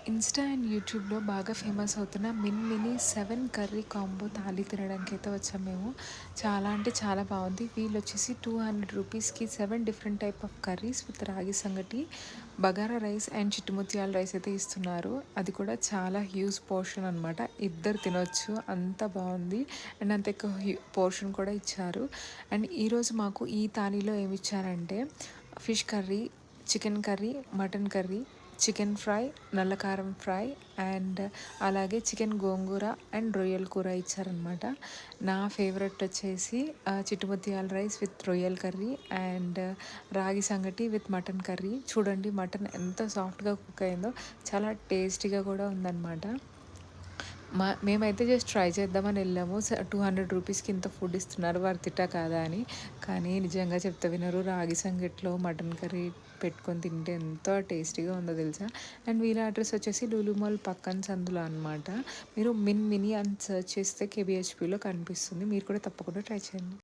Insta and యూట్యూబ్‌లో బాగా famous అవుతున్న మినీ 7 కర్రీ కాంబో థాలీ తినడానికైతే వచ్చాం మేము. చాలా అంటే చాలా బావుంది. వీళ్ళొచ్చేసి రూ. 200కి 7 different type of curries with రాగి సంగటి, బగారా రైస్ అండ్ చిట్టుముత్యాల రైస్ అయితే ఇస్తున్నారు. అది కూడా చాలా హ్యూజ్ పోర్షన్ అనమాట. ఇద్దరు తినొచ్చు. అంత బావుంది. అండ్ అంత ఎక్కువ పోర్షన్ కూడా ఇచ్చారు. అండ్ ఈరోజు మాకు ఈ థాలీలో ఏమిచ్చారంటే fish curry, chicken curry, mutton curry, chicken fry, నల్ల కారం ఫ్రై అండ్ అలాగే చికెన్ గోంగూర అండ్ రొయ్యల కూర ఇచ్చారనమాట. నా ఫేవరెట్ వచ్చేసి చిట్టుముత్యాల రైస్ విత్ రొయ్యల curry and ragi sangati with mutton curry. చూడండి మటన్ ఎంత సాఫ్ట్గా కుక్ అయిందో, చాలా టేస్టీగా కూడా ఉందన్నమాట. మేమైతే జస్ట్ ట్రై చేద్దామని వెళ్ళాము. 200 రూపీస్కి ఇంత ఫుడ్ ఇస్తున్నారు, వర్తిటా కాదా అని. కానీ నిజంగా చెప్తే వినరు. రాగి సంగట్లో మటన్ కర్రీ పెట్టుకొని తింటే ఎంత టేస్టీగా ఉందో తెలుసా. అండ్ వీళ్ళ అడ్రస్ వచ్చేసి లూలు మాల్ పక్కన సందులో అనమాట. మీరు మినీ అని సెర్చ్ చేస్తే కేబిహెచ్పిలో కనిపిస్తుంది. మీరు కూడా తప్పకుండా ట్రై చేయండి.